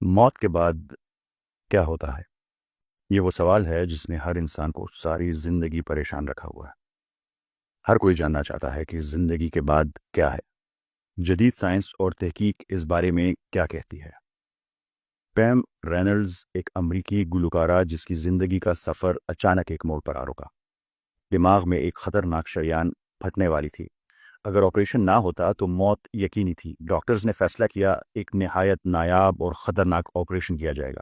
موت کے بعد کیا ہوتا ہے؟ یہ وہ سوال ہے جس نے ہر انسان کو ساری زندگی پریشان رکھا ہوا ہے۔ ہر کوئی جاننا چاہتا ہے کہ زندگی کے بعد کیا ہے، جدید سائنس اور تحقیق اس بارے میں کیا کہتی ہے۔ پیم رینلڈز ایک امریکی گلوکارہ جس کی زندگی کا سفر اچانک ایک موڑ پر آ رکا۔ دماغ میں ایک خطرناک شریان پھٹنے والی تھی۔ اگر آپریشن نہ ہوتا تو موت یقینی تھی۔ ڈاکٹرز نے فیصلہ کیا ایک نہایت نایاب اور خطرناک آپریشن کیا جائے گا،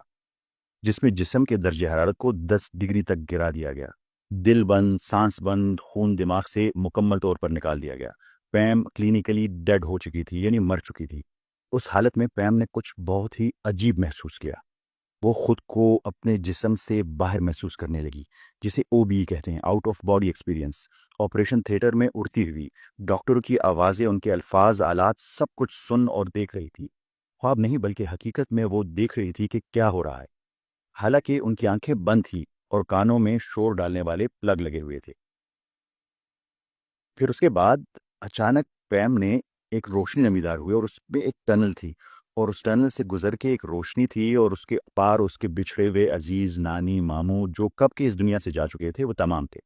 جس میں جسم کے درجہ حرارت کو 10 ڈگری تک گرا دیا گیا، دل بند، سانس بند، خون دماغ سے مکمل طور پر نکال دیا گیا۔ پیم کلینیکلی ڈیڈ ہو چکی تھی، یعنی مر چکی تھی۔ اس حالت میں پیم نے کچھ بہت ہی عجیب محسوس کیا۔ وہ خود کو اپنے جسم سے باہر محسوس کرنے لگی، جسے او بی کہتے ہیں، out of body experience. Operation theatre میں اڑتی ہوئی ڈاکٹروں کی آوازیں، ان کے الفاظ، آلات، سب کچھ سن اور دیکھ رہی تھی۔ خواب نہیں بلکہ حقیقت میں وہ دیکھ رہی تھی کہ کیا ہو رہا ہے، حالانکہ ان کی آنکھیں بند تھیں اور کانوں میں شور ڈالنے والے پلگ لگے ہوئے تھے۔ پھر اس کے بعد اچانک پیم نے ایک روشنی نمیدار ہوئی اور اس میں ایک ٹنل تھی، اور اس ٹنل سے گزر کے ایک روشنی تھی، اور اس کے پار اس کے بچھڑے ہوئے عزیز، نانی، ماموں جو کب کے اس دنیا سے جا چکے تھے، وہ تمام تھے۔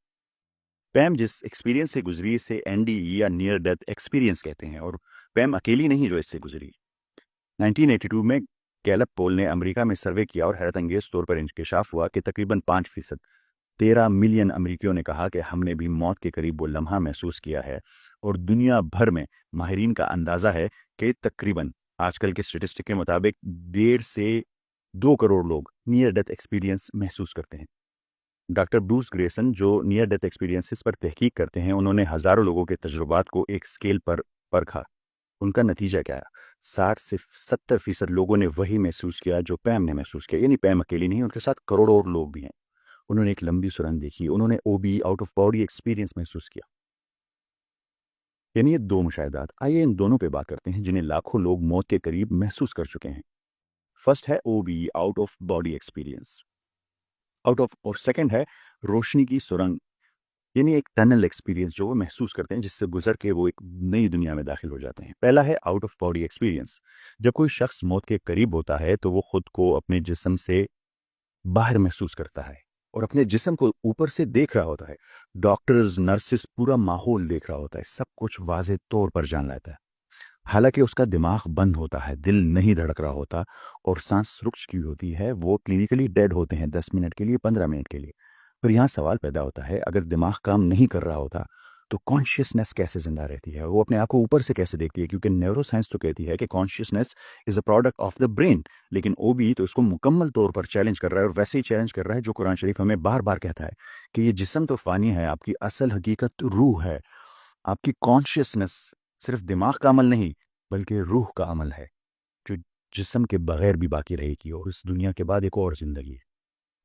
پیم جس ایکسپیرینس سے گزری اسے NDE یا نیئر ڈیتھ ایکسپیرینس کہتے ہیں، اور پیم اکیلی نہیں جو اس سے گزری۔ 1982 میں گیلپ پول نے امریکہ میں سروے کیا اور حیرت انگیز طور پر انکشاف ہوا کہ تقریباً 5%، 13 ملین امریکیوں نے کہا کہ ہم نے بھی موت کے قریب وہ لمحہ محسوس کیا ہے، اور دنیا بھر میں ماہرین کا اندازہ ہے کہ تقریباً آج کل کے اسٹیٹسٹک کے مطابق 1.5 سے 2 کروڑ لوگ نیئر ڈیتھ ایکسپیرینس محسوس کرتے ہیں۔ ڈاکٹر بروس گریسن جو نیئر ڈیتھ ایکسپیرینسز پر تحقیق کرتے ہیں، انہوں نے ہزاروں لوگوں کے تجربات کو ایک اسکیل پر پرکھا۔ ان کا نتیجہ کیا ہے؟ 60 سے 70% لوگوں نے وہی محسوس کیا جو پیم نے محسوس کیا، یعنی پیم اکیلی نہیں، ان کے ساتھ کروڑوں اور لوگ بھی ہیں۔ انہوں نے ایک لمبی سرنگ دیکھی، انہوں نے OB out of body experience محسوس کیا۔ یعنی یہ 2 مشاہدات۔ آئیے ان دونوں پہ بات کرتے ہیں جنہیں لاکھوں لوگ موت کے قریب محسوس کر چکے ہیں۔ فرسٹ ہے OB out of body experience, اور سیکنڈ ہے روشنی کی سرنگ، یعنی ایک ٹنل ایکسپیرینس جو وہ محسوس کرتے ہیں، جس سے گزر کے وہ ایک نئی دنیا میں داخل ہو جاتے ہیں۔ پہلا ہے آؤٹ آف باڈی ایکسپیرینس۔ جب کوئی شخص موت کے قریب ہوتا ہے تو وہ خود کو اپنے جسم سے باہر محسوس کرتا ہے اور اپنے جسم کو اوپر سے دیکھ رہا ہوتا ہے۔ ڈاکٹرز، نرسز، پورا ماحول دیکھ رہا ہوتا ہے، سب کچھ واضح طور پر جان لیتا ہے، حالانکہ اس کا دماغ بند ہوتا ہے، دل نہیں دھڑک رہا ہوتا اور سانس رک چکی ہوتی ہے۔ وہ کلینیکلی ڈیڈ ہوتے ہیں 10 منٹ کے لیے، 15 منٹ کے لیے۔ پھر یہاں سوال پیدا ہوتا ہے، اگر دماغ کام نہیں کر رہا ہوتا تو کانشیسنیس کیسے زندہ رہتی ہے؟ وہ اپنے آپ کو اوپر سے کیسے دیکھتی ہے؟ کیونکہ نیورو سائنس تو کہتی ہے کہ consciousness is a product of the brain, لیکن OB تو اس کو مکمل طور پر چیلنج کر رہا ہے، اور ویسے ہی چیلنج کر رہا ہے جو قرآن شریف ہمیں بار بار کہتا ہے کہ یہ جسم تو فانی ہے، آپ کی اصل حقیقت روح ہے۔ آپ کی کانشیسنیس صرف دماغ کا عمل نہیں بلکہ روح کا عمل ہے، جو جسم کے بغیر بھی باقی رہے گی، اور اس دنیا کے بعد ایک اور زندگی ہے۔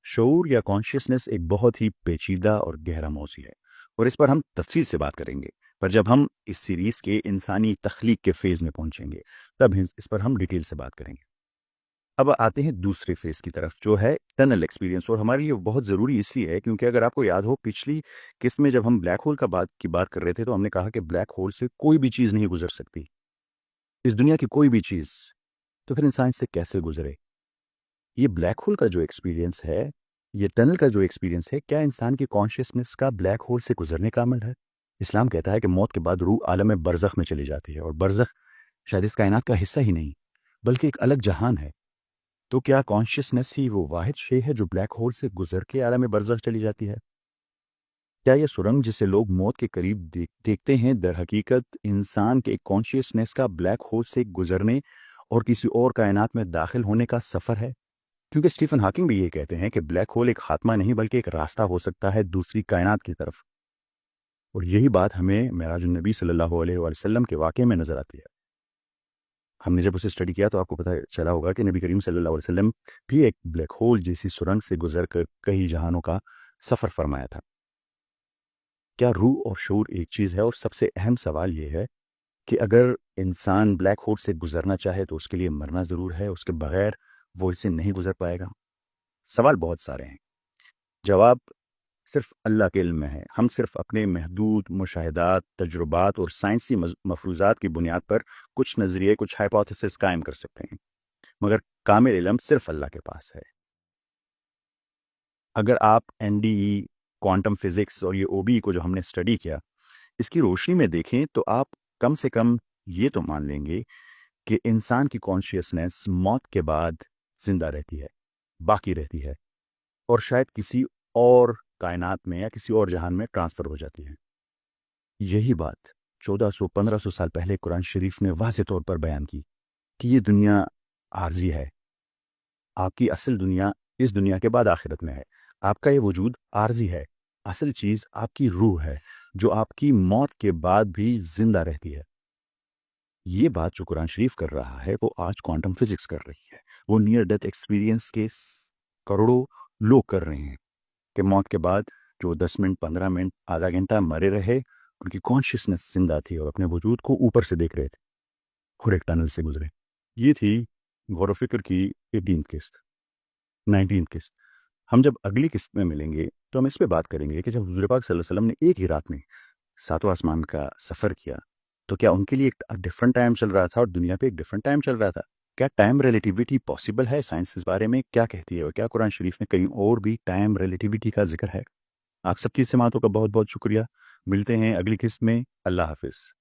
شعور یا کانشیسنیس ایک بہت ہی پیچیدہ اور گہرا موضوع ہے، اور اس پر ہم تفصیل سے بات کریں گے، پر جب ہم اس سیریز کے انسانی تخلیق کے فیز میں پہنچیں گے تب اس پر ہم ڈیٹیل سے بات کریں گے۔ اب آتے ہیں دوسرے فیز کی طرف، جو ہے ٹنل ایکسپیرینس، اور ہمارے لیے بہت ضروری اس لیے ہے کیونکہ اگر آپ کو یاد ہو پچھلی قسط میں جب ہم بلیک ہول کی بات کر رہے تھے تو ہم نے کہا کہ بلیک ہول سے کوئی بھی چیز نہیں گزر سکتی، اس دنیا کی کوئی بھی چیز، تو پھر انسان سے کیسے گزرے؟ یہ بلیک ہول کا جو ایکسپیرینس ہے، یہ ٹنل کا جو ایکسپیرینس ہے، کیا انسان کی کانشیسنیس کا بلیک ہول سے گزرنے کا عمل ہے؟ اسلام کہتا ہے کہ موت کے بعد روح عالم برزخ میں چلی جاتی ہے، اور برزخ شاید اس کائنات کا حصہ ہی نہیں بلکہ ایک الگ جہان ہے۔ تو کیا کانشیسنیس ہی وہ واحد شے ہے جو بلیک ہول سے گزر کے عالم برزخ چلی جاتی ہے؟ کیا یہ سرنگ جسے لوگ موت کے قریب دیکھتے ہیں در حقیقت انسان کے کانشیسنیس کا بلیک ہول سے گزرنے اور کسی اور کائنات میں داخل ہونے کا سفر ہے؟ کیونکہ اسٹیفن ہاکنگ بھی یہ کہتے ہیں کہ بلیک ہول ایک خاتمہ نہیں بلکہ ایک راستہ ہو سکتا ہے دوسری کائنات کی طرف، اور یہی بات ہمیں معراج النبی صلی اللہ علیہ وسلم کے واقعے میں نظر آتی ہے۔ ہم نے جب اسے اسٹڈی کیا تو آپ کو پتہ چلا ہوگا کہ نبی کریم صلی اللہ علیہ وسلم بھی ایک بلیک ہول جیسی سرنگ سے گزر کر کئی جہانوں کا سفر فرمایا تھا۔ کیا روح اور شعور ایک چیز ہے؟ اور سب سے اہم سوال یہ ہے کہ اگر انسان بلیک ہول سے گزرنا چاہے تو اس کے لیے مرنا ضرور ہے، اس کے بغیر وہ اسے نہیں گزر پائے گا؟ سوال بہت سارے ہیں، جواب صرف اللہ کے علم میں ہے۔ ہم صرف اپنے محدود مشاہدات، تجربات اور سائنسی مفروضات کی بنیاد پر کچھ نظریے، کچھ ہائپوتھیسس قائم کر سکتے ہیں، مگر کامل علم صرف اللہ کے پاس ہے۔ اگر آپ NDE، کوانٹم فزکس اور یہ OBE کو جو ہم نے اسٹڈی کیا، اس کی روشنی میں دیکھیں تو آپ کم سے کم یہ تو مان لیں گے کہ انسان کی کانشیسنس موت کے بعد زندہ رہتی ہے، باقی رہتی ہے، اور شاید کسی اور کائنات میں یا کسی اور جہان میں ٹرانسفر ہو جاتی ہے۔ یہی بات 1400-1500 سال پہلے قرآن شریف نے واضح طور پر بیان کی کہ یہ دنیا عارضی ہے۔ آپ کی اصل دنیا اس دنیا کے بعد آخرت میں ہے۔ آپ کا یہ وجود عارضی ہے۔ اصل چیز آپ کی روح ہے جو آپ کی موت کے بعد بھی زندہ رہتی ہے۔ یہ بات جو قرآن شریف کر رہا ہے وہ آج کوانٹم فزکس کر رہی ہے۔ وہ نیئر ڈیتھ ایکسپیرینس کے کروڑوں لوگ کر رہے ہیں کہ موت کے بعد جو 10 منٹ 15 منٹ آدھا گھنٹہ مرے رہے، ان کی کانشیسنس زندہ تھی اور اپنے وجود کو اوپر سے دیکھ رہے تھے اور ایک ٹنل سے گزرے۔ یہ تھی غور و فکر کی 18 قسط۔ 19 قسط ہم جب اگلی قسط میں ملیں گے تو ہم اس پہ بات کریں گے کہ جب حضور پاک صلی اللہ علیہ وسلم نے ایک ہی رات میں 7 آسمان کا سفر کیا تو کیا ان کے لیے ایک ڈفرنٹ ٹائم چل رہا تھا اور دنیا پہ ایک ڈفرنٹ ٹائم چل رہا تھا؟ کیا ٹائم ریلیٹیوٹی پاسبل ہے؟ سائنس اس بارے میں کیا کہتی ہے اور کیا قرآن شریف میں کہیں اور بھی ٹائم ریلیٹیوٹی کا ذکر ہے؟ آپ سب کی سماعتوں کا بہت بہت شکریہ۔ ملتے ہیں اگلی قسط میں۔ اللہ حافظ۔